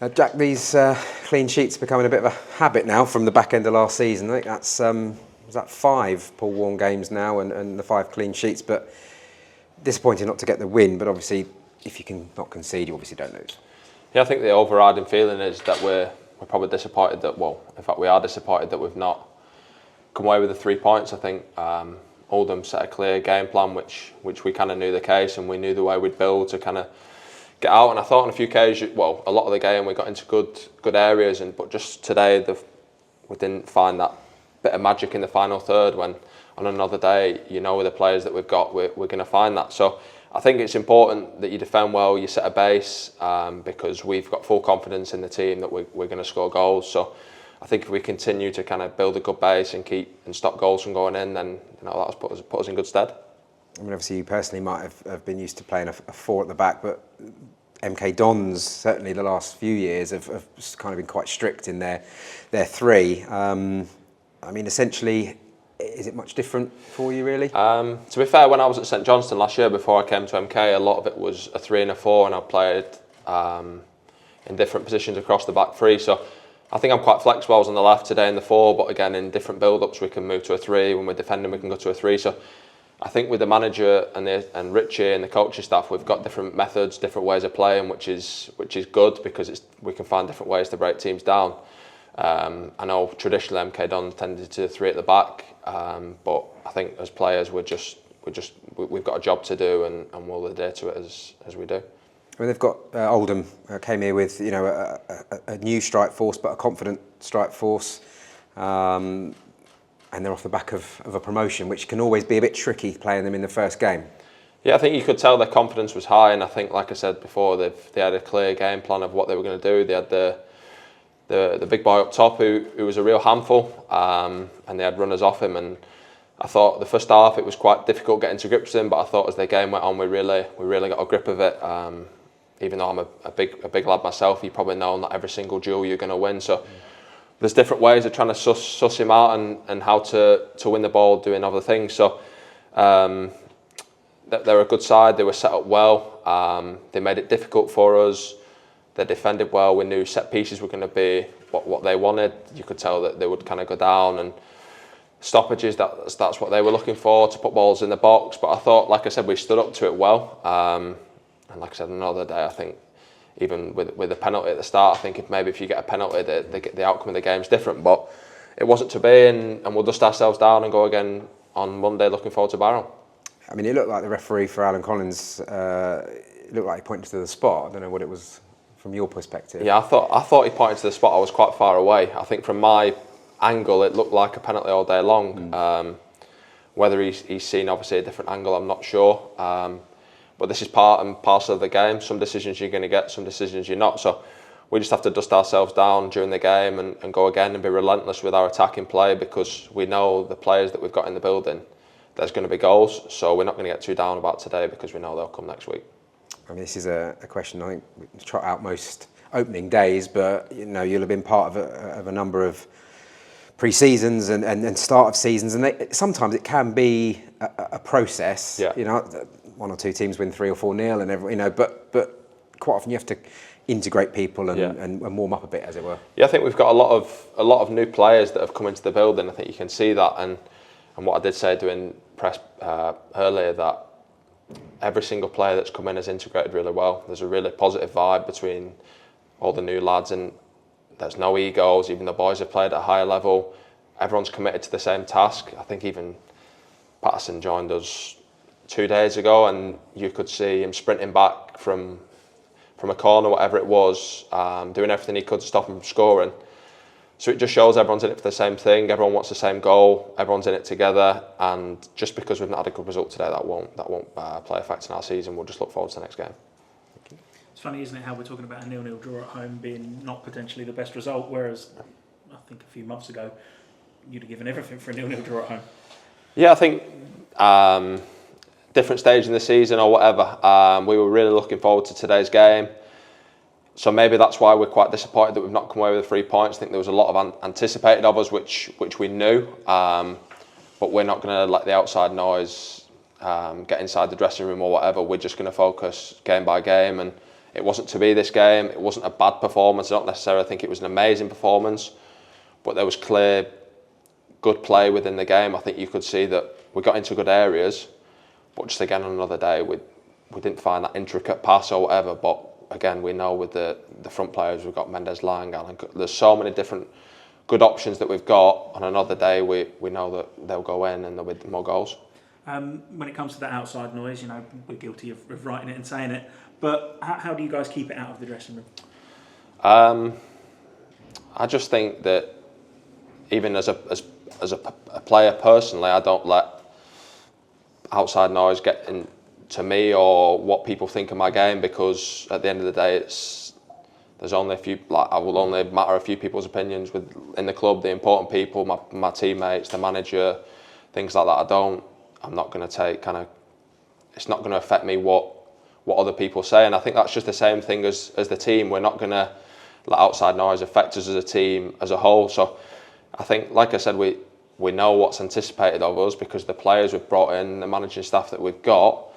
Jack, these clean sheets are becoming a bit of a habit now from the back end of last season. I think that's was that 5 Paul Warne games now and the 5 clean sheets, but disappointing not to get the win, but obviously if you can not concede, you obviously don't lose. Yeah, I think the overriding feeling is that we're probably disappointed that, well, in fact we are disappointed that we've not come away with the 3 points. I think Oldham set a clear game plan which we kind of knew the case, and we knew the way we'd build to kind of get out. And I thought on a few occasions, well, a lot of the game we got into good areas, but just today we didn't find that bit of magic in the final third, when on another day, with the players that we've got, we're going to find that. So I think it's important that you defend well, you set a base, because we've got full confidence in the team that we're going to score goals. So I think if we continue to kind of build a good base and stop goals from going in, then that's put us in good stead. I mean, obviously you personally might have been used to playing a 4 at the back, but MK Dons, certainly the last few years, have kind of been quite strict in their 3. I mean, essentially, is it much different for you, really? To be fair, when I was at St Johnstone last year, before I came to MK, a lot of it was a 3 and a 4, and I played in different positions across the back 3. So I think I'm quite flexible. I was on the left today in the 4, but again, in different build-ups, we can move to a 3. When we're defending, we can go to a 3. So I think with the manager and Richie and the coaching staff, we've got different methods, different ways of playing, which is good, because we can find different ways to break teams down. I know traditionally MK Dons tended to 3 at the back, but I think as players we've got a job to do, and we'll adhere to it as we do. I mean, they've got Oldham came here with a new strike force, but a confident strike force. And they're off the back of a promotion, which can always be a bit tricky playing them in the first game. Yeah, I think you could tell their confidence was high, and I think, like I said before, they had a clear game plan of what they were going to do. They had the big boy up top who was a real handful, and they had runners off him. And I thought the first half it was quite difficult getting to grips with him, but I thought as the game went on, we really got a grip of it. Even though I'm a big lad myself, you probably know not every single duel you're going to win. So there's different ways of trying to suss him out and how to win the ball doing other things. So they're a good side. They were set up well. They made it difficult for us. They defended well. We knew set pieces were going to be what they wanted. You could tell that they would kind of go down, and stoppages, that's what they were looking for, to put balls in the box. But I thought, like I said, we stood up to it well. And like I said, another day, I think, even with the penalty at the start, I think if you get a penalty, the outcome of the game is different. But it wasn't to be, and we'll dust ourselves down and go again on Monday, looking forward to Barrow. I mean, it looked like the referee for Alan Collins, it looked like he pointed to the spot. I don't know what it was from your perspective. Yeah, I thought he pointed to the spot. I was quite far away. I think from my angle, it looked like a penalty all day long. Whether he's seen, obviously, a different angle, I'm not sure. But this is part and parcel of the game. Some decisions you're going to get, some decisions you're not. So we just have to dust ourselves down during the game and go again and be relentless with our attacking play, because we know the players that we've got in the building, there's going to be goals. So we're not going to get too down about today, because we know they'll come next week. I mean, this is a question I think we trot out most opening days, but you'll have been part of a number of pre-seasons and start of seasons, and sometimes it can be a process. Yeah. 1 or 2 teams win 3 or 4-0, and but quite often you have to integrate people and warm up a bit, as it were. Yeah, I think we've got a lot of new players that have come into the building. I think you can see that, and what I did say doing press earlier, that every single player that's come in has integrated really well. There's a really positive vibe between all the new lads, and there's no egos. Even the boys have played at a higher level. Everyone's committed to the same task. I think even Patterson joined us 2 days ago, and you could see him sprinting back from a corner, whatever it was, doing everything he could to stop him from scoring. So it just shows everyone's in it for the same thing. Everyone wants the same goal. Everyone's in it together. And just because we've not had a good result today, that won't play a factor in our season. We'll just look forward to the next game. It's funny, isn't it, how we're talking about a 0-0 draw at home being not potentially the best result, whereas I think a few months ago you'd have given everything for a 0-0 draw at home. Yeah, I think different stage in the season or whatever. We were really looking forward to today's game. So maybe that's why we're quite disappointed that we've not come away with the 3 points. I think there was a lot of anticipated of us, which we knew. But we're not going to let the outside noise get inside the dressing room or whatever. We're just going to focus game by game. And it wasn't to be this game. It wasn't a bad performance. I don't necessarily think it was an amazing performance, but there was clear good play within the game. I think you could see that we got into good areas, but just again on another day we didn't find that intricate pass or whatever. But again, we know with the front players, we've got Mendes, Langan, and there's so many different good options that we've got. On another day, we know that they'll go in and there'll be more goals. When it comes to that outside noise, we're guilty of writing it and saying it, but how do you guys keep it out of the dressing room? I just think that even as a player personally, I don't let outside noise get into me or what people think of my game, because at the end of the day, there's only a few. I will only matter a few people's opinions in the club. The important people, my teammates, the manager, things like that. I'm not going to take it's not going to affect me what other people say, and I think that's just the same thing as the team. We're not going to let outside noise affect us as a team as a whole. So I think, like I said, we know what's anticipated of us because the players we've brought in, the managing staff that we've got,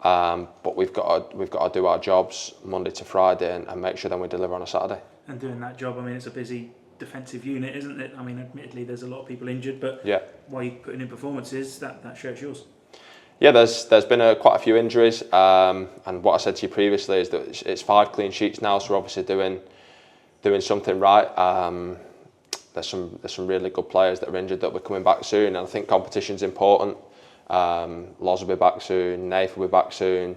but we've got to do our jobs Monday to Friday and make sure then we deliver on a Saturday. And doing that job, it's a busy defensive unit, isn't it? Admittedly, there's a lot of people injured, but while you're putting in performances, that shirt's yours. Yeah, there's been quite a few injuries, and what I said to you previously is that it's 5 clean sheets now, so we're obviously doing something right. There's some really good players that are injured that will be coming back soon, and I think competition's important. Loz will be back soon, Nath will be back soon,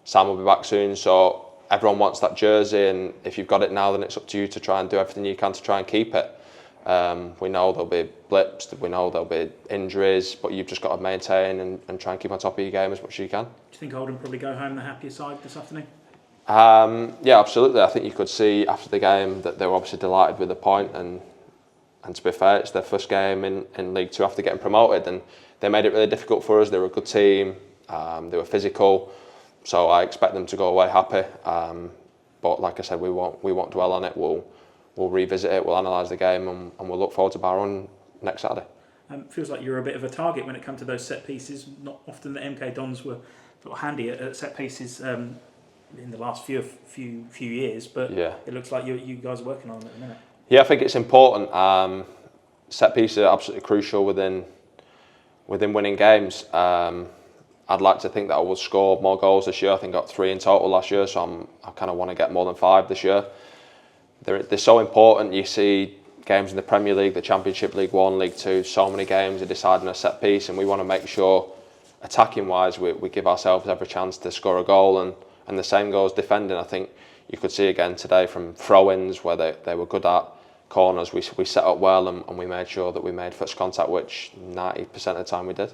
Sam will be back soon, so everyone wants that jersey, and if you've got it now, then it's up to you to try and do everything you can to try and keep it. We know there'll be blips, we know there'll be injuries, but you've just got to maintain and try and keep on top of your game as much as you can. Do you think Oldham probably go home the happier side this afternoon? Yeah, absolutely. I think you could see after the game that they were obviously delighted with the point, and to be fair, it's their first game in League Two after getting promoted, and they made it really difficult for us. They were a good team, they were physical, so I expect them to go away happy. But like I said, we won't dwell on it. We'll revisit it, we'll analyse the game, and we'll look forward to Barron next Saturday. Feels like you're a bit of a target when it comes to those set pieces. Not often the MK Dons were sort of handy at set pieces in the last few years, but it looks like you guys are working on it at the minute. Yeah, I think it's important. Set pieces are absolutely crucial within winning games. I'd like to think that I will score more goals this year. I think I got 3 in total last year, so I kind of want to get more than 5 this year. They're so important. You see games in the Premier League, the Championship, League One, League Two, so many games are deciding a set piece, and we want to make sure, attacking wise, we give ourselves every chance to score a goal, and the same goes defending. I think you could see again today from throw-ins where they were good at corners. We set up well, and we made sure that we made first contact, which 90% of the time we did.